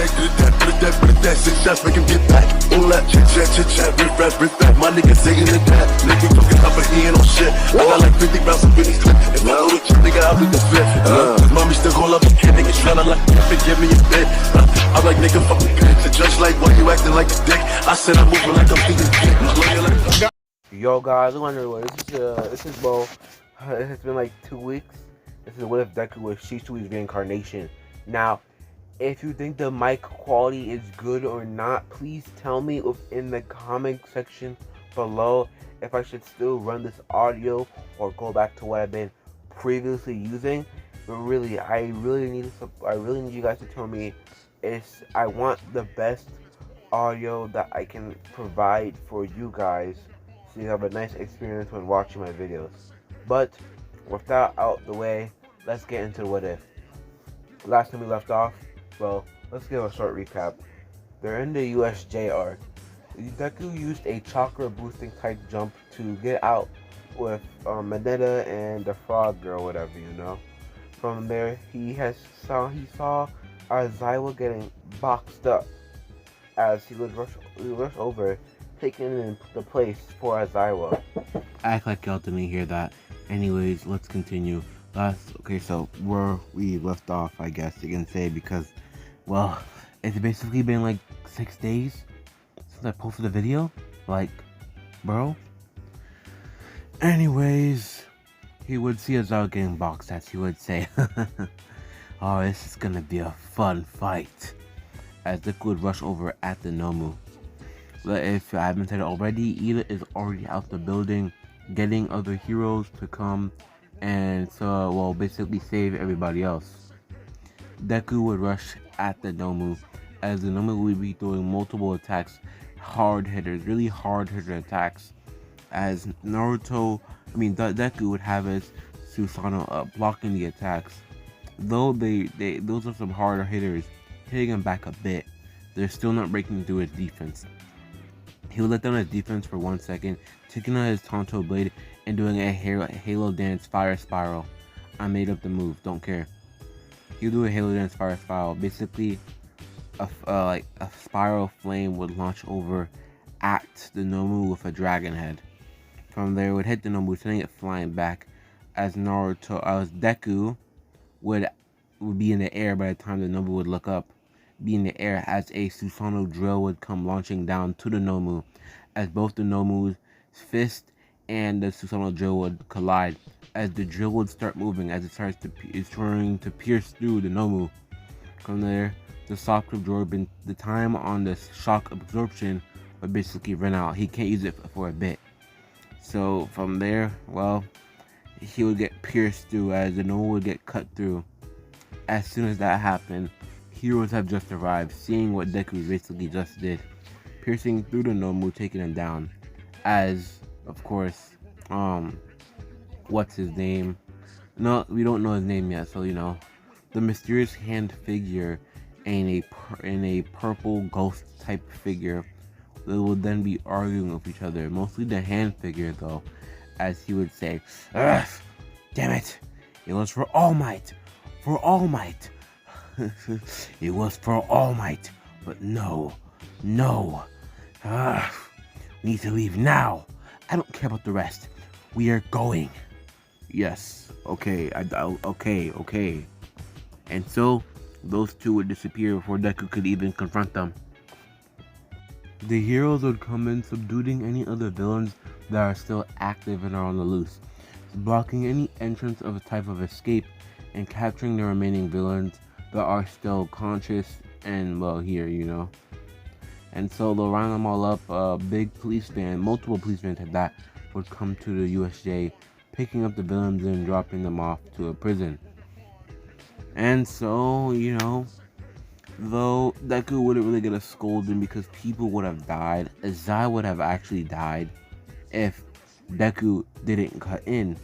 that, put that, six shots, make him get back. All that chit chat, rip back. My nigga saying it that. Nigga talking up, but he ain't on shit. I got like 50 rounds of Vinny's clip. If I know the chip, nigga, I'll be the flip. Cause mommy still call up a kid, nigga, tryna like, give me a bit. I'm like, nigga, fuck me, bitch. The judge like, why you acting like a dick? I said I'm moving like I'm thinking dick. Yo guys, I'm wondering what this is Bo. It's been like 2 weeks. This is what if Deku was Shisui's reincarnation. Now, if you think the mic quality is good or not, please tell me in the comment section below if I should still run this audio or go back to what I've been previously using. But really, I really need you guys to tell me I want the best audio that I can provide for you guys, so you have a nice experience when watching my videos. But with that out the way, let's get into what if. Last time we left off, well, let's give a short recap. They're in the USJ arc. Deku used a chakra boosting type jump to get out with Madara and the frog girl, whatever, you know. From there, he saw Aizawa getting boxed up as he would rush over, taking the place for Aizawa. Act like y'all didn't hear that. Anyways, let's continue. Okay, so where we left off, I guess you can say, because, well, it's basically been like 6 days since I posted a video. Like, bro. Anyways, he would see Aizawa getting boxed, as he would say. Oh, this is gonna be a fun fight. As Deku would rush over at the Nomu. But if I haven't said it already, Ida is already out the building, getting other heroes to come and so, well, basically save everybody else. Deku would rush at the Nomu, as the Nomu would be throwing multiple attacks, hard hitters, really hard hitter attacks. As Deku would have his Susanoo up, blocking the attacks. Though those are some harder hitters, hitting him back a bit, they're still not breaking through his defense. He would let down his defense for 1 second, taking out his Tonto blade and doing a Halo Dance Fire Spiral. I made up the move, don't care. He would do a Halo Dance Fire Spiral. Basically, like a spiral flame would launch over at the Nomu with a dragon head. From there, it would hit the Nomu, sending it flying back. As Deku would be in the air by the time the Nomu would look up. Be in the air as a Susanoo drill would come launching down to the Nomu, as both the Nomu's fist and the Susanoo drill would collide, as the drill would start moving as it's trying to pierce through the Nomu. From there, the shock absorption, the time on the shock absorption would basically run out. He can't use it for a bit. So from there, well, he would get pierced through as the Nomu would get cut through. As soon as that happened, heroes have just arrived, seeing what Deku basically just did, piercing through the Nomu, taking him down. As, of course, what's his name? No, we don't know his name yet, so you know, the mysterious hand figure and a purple ghost type figure, they will then be arguing with each other. Mostly the hand figure, though, as he would say, "Ugh, damn it! It was for All Might, for All Might." It was for All Might, but no. We need to leave now. I don't care about the rest. We are going. Yes. Okay. Okay. And so those two would disappear before Deku could even confront them. The heroes would come in, subduing any other villains that are still active and are on the loose, blocking any entrance of a type of escape, and capturing the remaining villains that are still conscious and, well, here, you know. And so they'll round them all up. Multiple police vans at that, would come to the USJ, picking up the villains and dropping them off to a prison. And so, you know, though Deku wouldn't really get a scolding because people would have died, Aizawa would have actually died if Deku didn't cut in.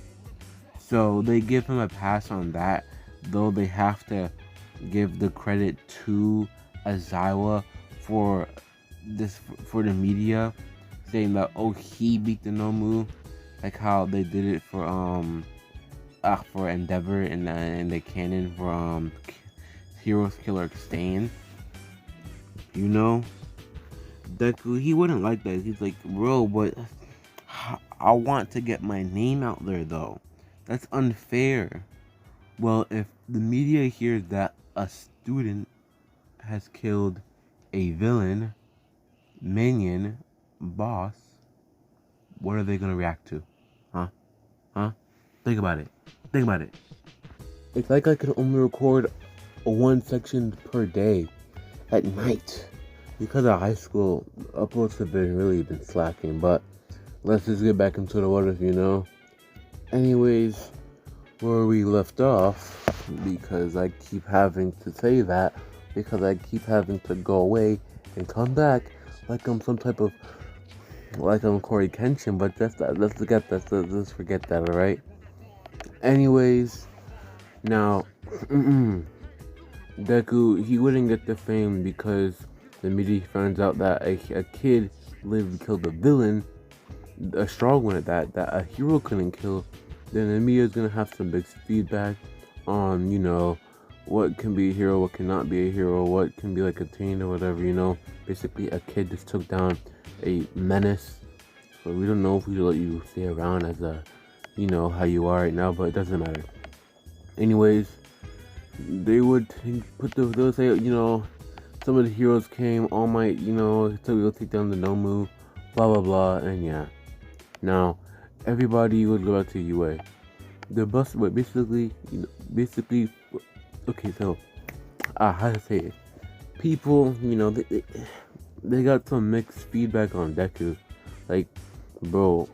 So they give him a pass on that, though they have to give the credit to Aizawa for the media, saying that, oh, he beat the Nomu, like how they did it for Endeavor in the canon for Heroes Killer Stain. You know? Deku, he wouldn't like that. He's like, bro, but I want to get my name out there, though. That's unfair. Well, if the media hears that a student has killed a villain, minion, boss, what are they gonna react to? Huh? Huh? Think about it. Think about it. It's like I can only record one section per day at night. Because of high school, uploads have been slacking, but let's just get back into the what if, you know. Anyways, where we left off, because I keep having to say that, because I keep having to go away and come back like I'm some type of, like I'm Corey Kenshin, but that's that. Let's forget that, alright? Anyways, now, Deku, he wouldn't get the fame because the media finds out that a kid lived to kill the villain, a strong one at that a hero couldn't kill. Then the media is gonna have some big feedback on, you know, what can be a hero, what cannot be a hero, what can be like attained or whatever, you know. Basically, a kid just took down a menace. So we don't know if we should let you stay around as a, you know, how you are right now, but it doesn't matter. Anyways, they would they'll say, you know, some of the heroes came, All Might, you know, so we'll take down the Nomu, blah blah blah, and yeah. Now, everybody would go back to UA. The bus, but basically, okay, so, how to say it? People, you know, they got some mixed feedback on Deku. Like, bro,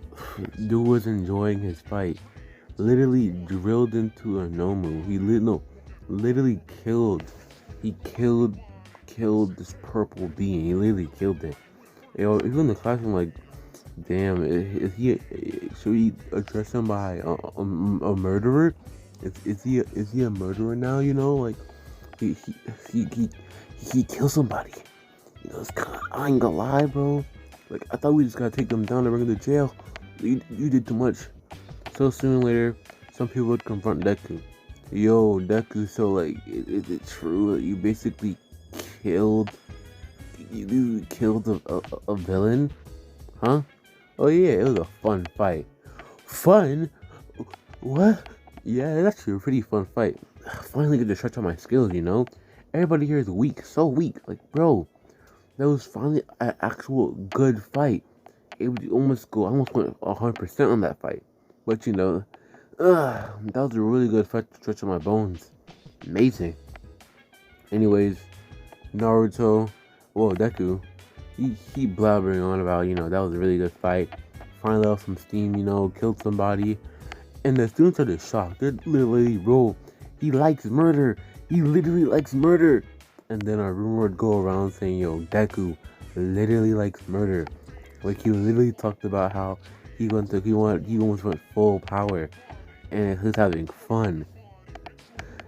dude was enjoying his fight. Literally drilled into a Nomu. He literally killed. He killed this purple being. He literally killed it. You know, even in the classroom, like, damn, should we address him by a murderer? Is he a murderer now? You know, like he killed somebody. You know, it's kind of, I ain't gonna lie, bro. Like, I thought we just gotta take them down and bring them to jail. You did too much. So soon later, some people would confront Deku. Yo, Deku, so like, is it true that you basically killed a villain? Huh? Oh yeah, it was a fun fight. Fun? What? Yeah, it's actually a pretty fun fight. Finally get to stretch out my skills, you know? Everybody here is weak, so weak. Like, bro, that was finally an actual good fight. It would I almost went 100% on that fight. But you know, that was a really good fight to stretch out my bones. Amazing. Anyways, Naruto, Deku, he blabbering on about, you know, that was a really good fight. Finally off some steam, you know, killed somebody. And the students are just shocked. They're literally, bro, he likes murder. He literally likes murder. And then a rumor would go around saying, yo, Deku literally likes murder. Like, he literally talked about how he almost went full power. And he's having fun.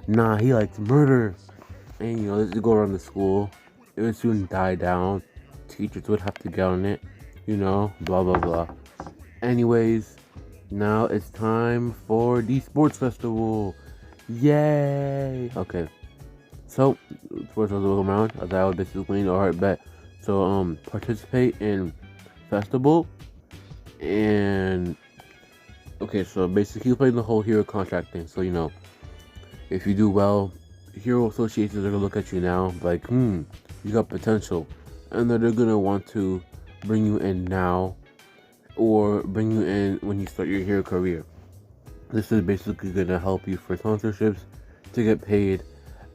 Nah, he likes murder. And, you know, this would go around the school. It would soon die down. Teachers would have to get on it. You know, blah, blah, blah. Anyways, now it's time for the sports festival. Yay! Okay. So, sports festival come around. As I was basically, alright, bet. So, participate in festival. And, okay, so basically, he's playing the whole hero contract thing. So, you know, if you do well, hero associations are gonna look at you now, like, you got potential. And then they're gonna want to bring you in now, or bring you in when you start your hero career. This is basically gonna help you for sponsorships, to get paid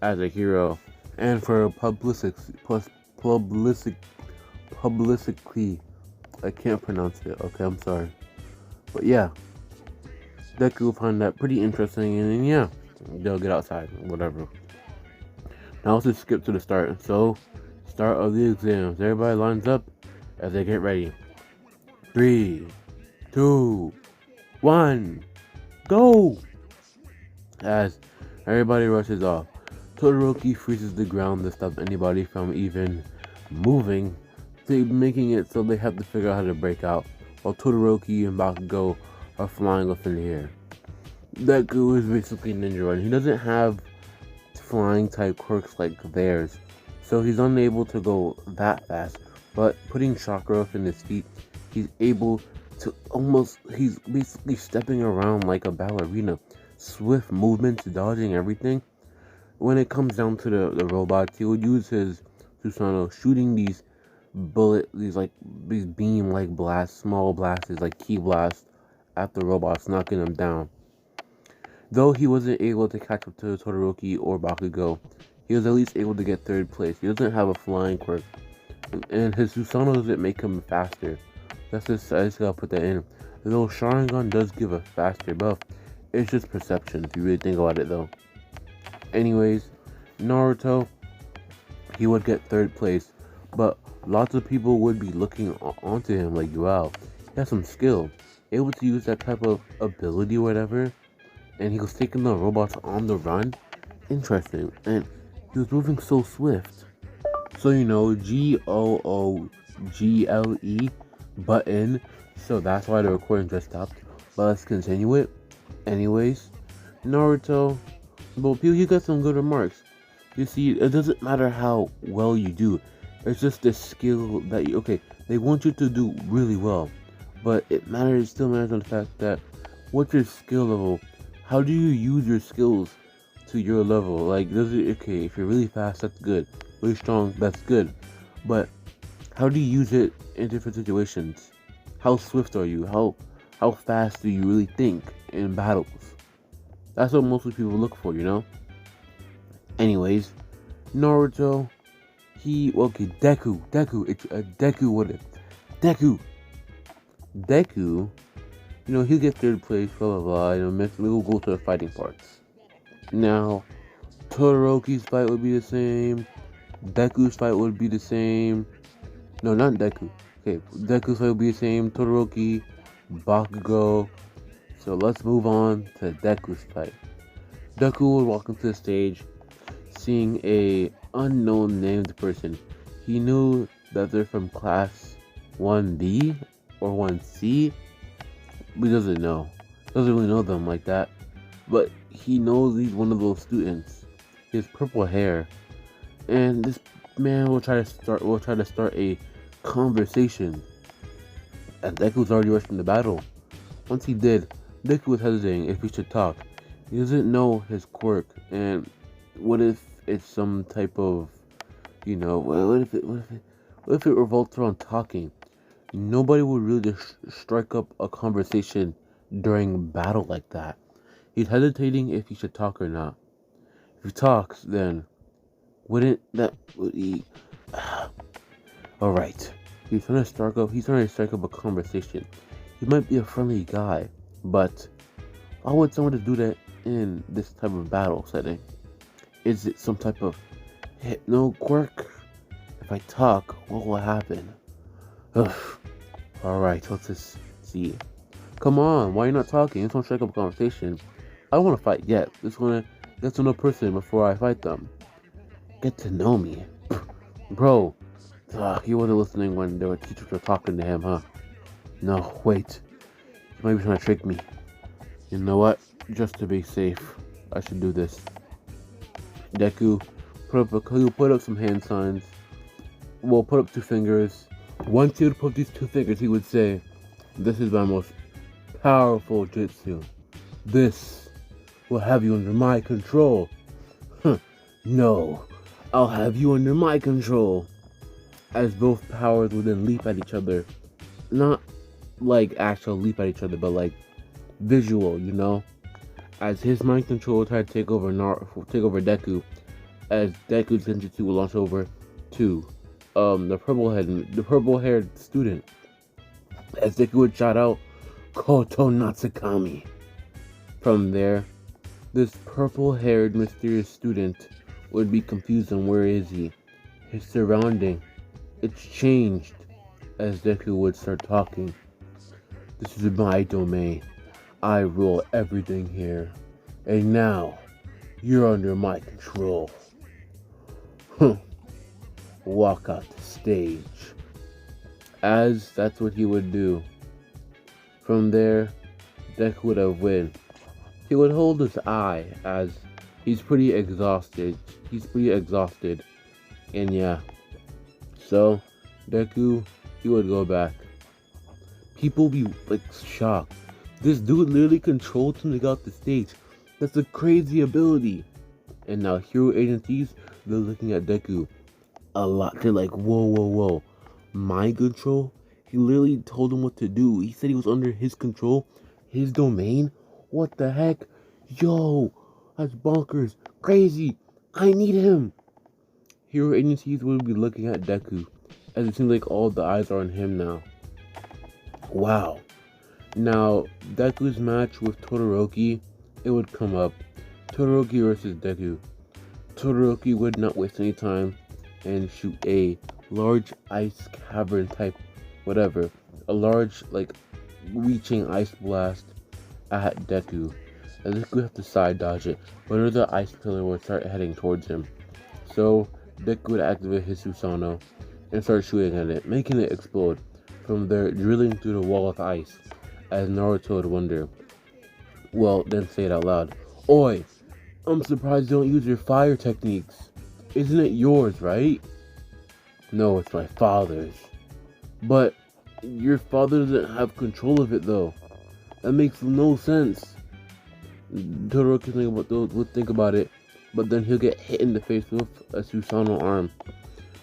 as a hero, and for publicity. I can't pronounce it. Okay, I'm sorry. But yeah, Deku will find that pretty interesting, and then yeah, they'll get outside, whatever. Now let's just skip to the start. So, start of the exams. Everybody lines up as they get ready. 3, 2, 1, go! As everybody rushes off, Todoroki freezes the ground to stop anybody from even moving, making it so they have to figure out how to break out, while Todoroki and Bakugou are flying up in the air. Deku is basically ninja, and he doesn't have flying type quirks like theirs, So he's unable to go that fast, but putting chakra up in his feet, he's able to he's basically stepping around like a ballerina. Swift movements, dodging everything. When it comes down to the robots, he would use his Susanoo, shooting these these beam like blasts, small blasts, like key blasts at the robots, knocking them down. Though he wasn't able to catch up to Todoroki or Bakugou, he was at least able to get third place. He doesn't have a flying quirk, and his Susanoo doesn't make him faster. I just gotta put that in. Though Sharingan does give a faster buff, it's just perception if you really think about it though. Anyways, Naruto, he would get third place, but lots of people would be looking onto him like, wow, he has some skill, able to use that type of ability or whatever, and he was taking the robots on the run. Interesting, and he was moving so swift. So GOOGLE button. So that's why the recording just stopped. But let's continue it. Anyways, Naruto. Well, he got some good remarks. You see, it doesn't matter how well you do. It's just the skill that they want you to do really well. But it still matters on the fact that what's your skill level? How do you use your skills to your level? Like, if you're really fast, that's good. Really strong, that's good. But how do you use it in different situations? How swift are you? How fast do you really think in battles? That's what most people look for, Anyways, Naruto, Deku, it's a Deku, Deku, he'll get third place, blah blah blah, we'll go to the fighting parts. Now, Todoroki's fight would be the same, Deku's fight would be the same, no, not Deku, Deku's fight would be the same, Todoroki, Bakugou. So let's move on to Deku's fight. Deku would walk into the stage, seeing a unknown named person. He knew that they're from class 1B or 1C. He doesn't know. Doesn't really know them like that. But he knows he's one of those students. He has purple hair. And this man will try to start a conversation. And Deku's already rushing the battle. Once he did, Deku was hesitating if he should talk. He doesn't know his quirk, and what if it's some type of, what if it revolts around talking? Nobody would really just strike up a conversation during battle like that. He's hesitating if he should talk or not. If he talks, then would he? All right. He's trying to strike up a conversation. He might be a friendly guy, but why would someone just do that in this type of battle setting? Is it some type of hypno quirk? If I talk, what will happen? Ugh. Alright, let's just see. Come on, why are you not talking? Let's not strike up a conversation. I don't want to fight yet. Just want to get to know a person before I fight them. Get to know me. Bro, he wasn't listening when the teachers were talking to him, huh? No, wait. He might be trying to trick me. You know what? Just to be safe, I should do this. Deku put up some hand signs. Well, put up two fingers. Once he would put these two fingers, he would say, "This is my most powerful jutsu. This will have you under my control." No, I'll have you under my control. As both powers would then leap at each other. Not like actual leap at each other, but like visual, As his mind control tried to take over Deku, as Deku's genjutsu will launch over to the purple-haired student. As Deku would shout out, "Koto Natsukami." From there, this purple-haired mysterious student would be confused on where is he. His surrounding, it's changed as Deku would start talking. "This is my domain. I rule everything here. And now, you're under my control." Walk out the stage. As that's what he would do. From there, Deku would have win. He would hold his eye as he's pretty exhausted. And yeah, so Deku, he would go back. People be like shocked. This dude literally controlled him to get off the stage. That's a crazy ability. And now hero agencies, they're looking at Deku a lot. They're like, whoa, whoa, whoa. Mind control? He literally told him what to do. He said he was under his control, his domain. What the heck? Yo, that's bonkers. Crazy. I need him. Hero agencies will be looking at Deku, as it seems like all the eyes are on him now. Wow. Now, Deku's match with Todoroki, it would come up. Todoroki versus Deku. Todoroki would not waste any time and shoot a large ice cavern type whatever. A large, like, reaching ice blast at Deku. And Deku would have to side dodge it, but another ice pillar would start heading towards him. So, Deku would activate his Susanoo and start shooting at it, making it explode. From there, drilling through the wall of ice, as Naruto would wonder. Well, then say it out loud. Oi, I'm surprised you don't use your fire techniques. Isn't it yours, right? No, it's my father's. But your father doesn't have control of it, though. That makes no sense. Todoroki would think about it, but then he'll get hit in the face with a Susanoo arm.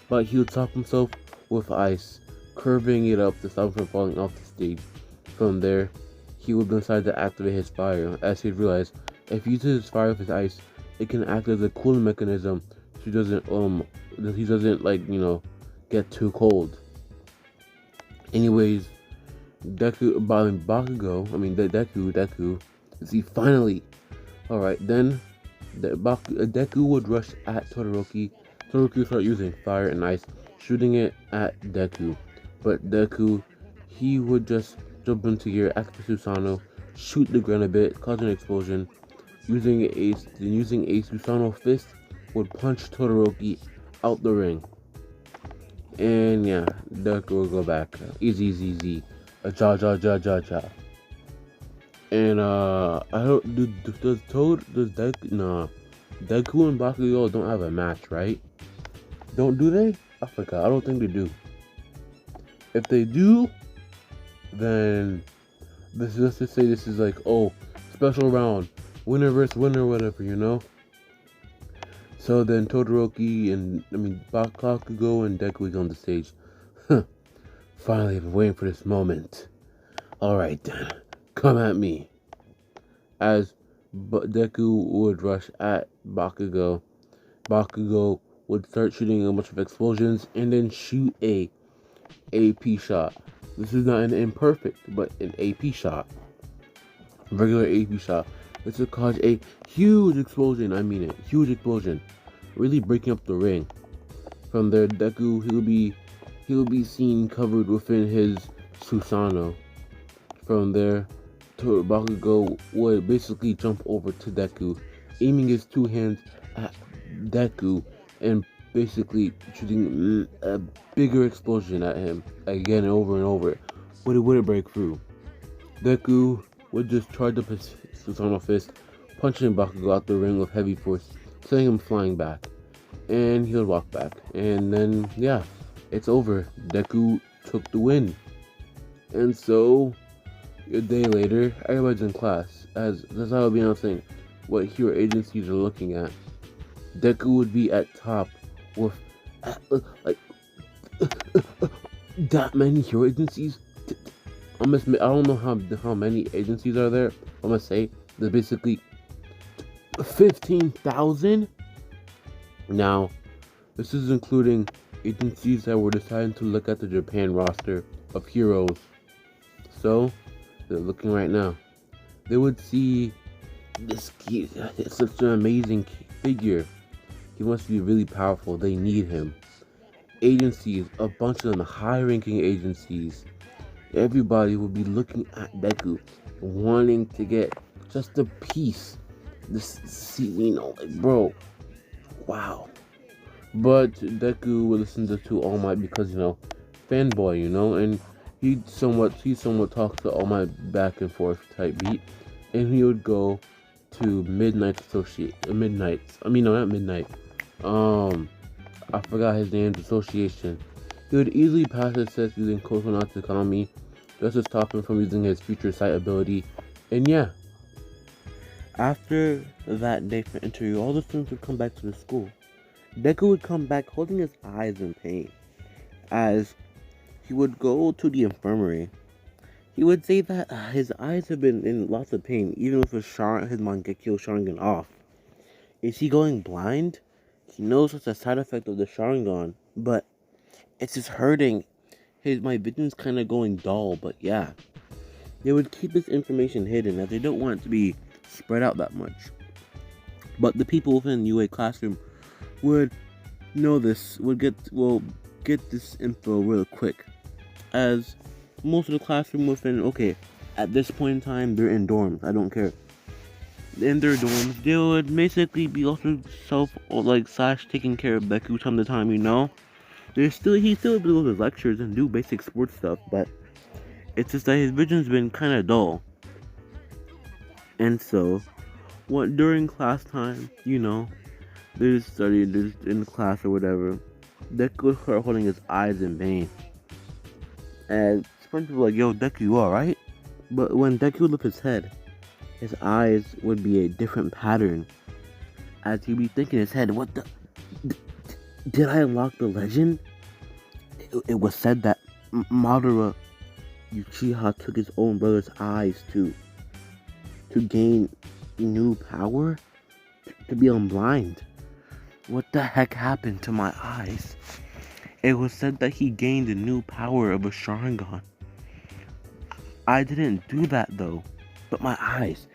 But he'll top himself with ice, curving it up to stop him from falling off the stage. From there, he would decide to activate his fire, as he'd realize if he uses his fire with his ice, it can act as a cooling mechanism so he doesn't get too cold. Anyways, Deku, see, finally. Alright, then Deku would rush at Todoroki. Todoroki would start using fire and ice, shooting it at Deku. But Deku, he would just jump into gear, activate Susanoo, shoot the ground a bit, cause an explosion. Using a Susanoo fist, would punch Todoroki out the ring. And yeah, Deku will go back. Easy. Ja. And I don't Deku and Bakugou don't have a match, right? Do they? I forgot. I don't think they do. If they do, then let's just say this is like, oh, special round, winner versus winner, whatever, you know. So then Bakugou and Deku is on the stage. Finally, I've been waiting for this moment. Alright then, come at me. As Deku would rush at Bakugou, Bakugou would start shooting a bunch of explosions and then shoot a AP shot. This is not an imperfect, but an AP shot. Regular AP shot. This would cause a huge explosion. I mean it, huge explosion. Really breaking up the ring. From there, Deku, he'll be seen covered within his Susanoo. From there, Bakugou would basically jump over to Deku, aiming his two hands at Deku and basically shooting a bigger explosion at him again and over, but it wouldn't break through. Deku would just charge up his Susanoo fist, punching Bakugou out the ring with heavy force, sending him flying back, and he would walk back. And then, yeah, it's over. Deku took the win. And so, a day later, everybody's in class, as that's how it'll be announcing what hero agencies are looking at. Deku would be at top with like that many hero agencies. I don't know how many agencies are there. I'm gonna say there's basically 15,000. Now, this is including agencies that were deciding to look at the Japan roster of heroes. So, they're looking right now. They would see this kid. It's such an amazing figure. He must be really powerful. They need him. Agencies, a bunch of them, high-ranking agencies. Everybody will be looking at Deku, wanting to get just a piece. Bro, wow. But Deku would listen to All Might because, fanboy, and he somewhat talks to All Might back and forth type beat, and he would go to I forgot his name's association. He would easily pass his test using Kokonat Takami, just to stop him from using his future sight ability. And yeah, after that day for interview, all the students would come back to the school. Deku would come back holding his eyes in pain. As he would go to the infirmary, he would say that his eyes have been in lots of pain, even with his Mangekyou Sharingan off. Is he going blind? He knows it's a side effect of the Sharingan, but it's just hurting. My vision's kind of going dull, but yeah. They would keep this information hidden as they don't want it to be spread out that much. But the people within the UA classroom would know this, would get this info real quick. As most of the classroom within, okay, at this point in time, they're in dorms, I don't care. In their dorms, they would basically be also taking care of Deku time to time, you know? He still do his lectures and do basic sports stuff, but it's just that his vision's been kind of dull. And so, during class time, you know, they just studied in class or whatever. Deku started holding his eyes in pain. And some people were like, yo, Deku, you alright? But when Deku would lift his head, his eyes would be a different pattern. As he'd be thinking in his head, what the... Did I unlock the legend? It was said that Madara Uchiha took his own brother's eyes to gain new power? To be unblind? What the heck happened to my eyes? It was said that he gained a new power of a Sharingan. I didn't do that though. But my eyes,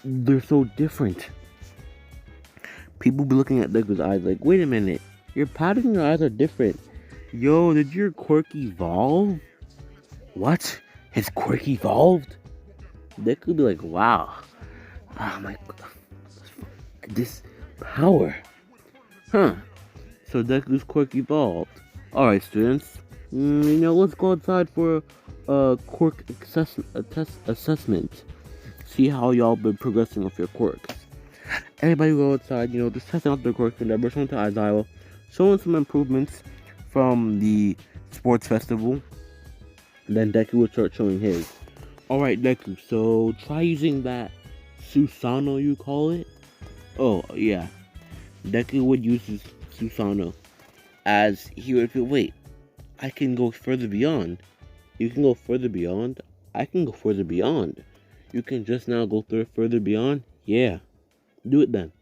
they're so different. People be looking at Deku's eyes like, wait a minute, your pattern in your eyes are different. Yo, did your quirk evolve? What? His quirk evolved? Deku be like, wow. Oh my god. This power. Huh. So Deku's quirk evolved. Alright, students. Let's go outside for a quirk assessment. See how y'all been progressing with your quirks. Everybody go outside, just testing out their quirks and they're showing to Aizawa, showing some improvements from the sports festival. Then Deku will start showing his. Alright, Deku, so try using that Susanoo, you call it? Oh, yeah. Deku would use his Susanoo as he would feel, wait, I can go further beyond. You can go further beyond? I can go further beyond. You can just now go further beyond? Yeah. Do it then.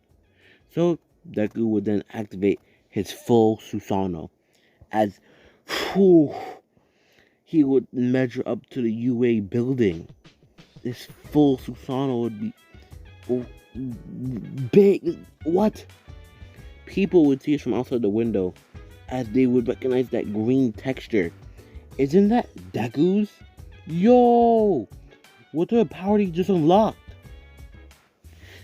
So, Deku would then activate his full Susanoo as he would measure up to the UA building. This full Susanoo would be big. What? People would see it from outside the window as they would recognize that green texture. Isn't that Deku's? Yo! What the power did he just unlocked?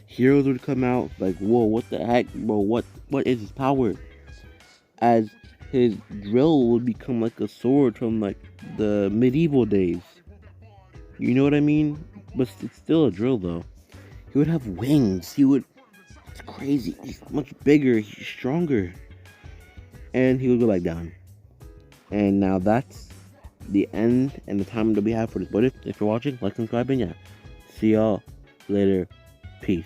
Heroes would come out like, whoa, what the heck, bro? What is his power? As his drill would become like a sword from like the medieval days. You know what I mean? But it's still a drill though. He would have wings. It's crazy. He's much bigger. He's stronger. And he would go back down. And now that's the end and the time that we have for this. But if you're watching, like, subscribe, and yeah. See y'all later. Peace.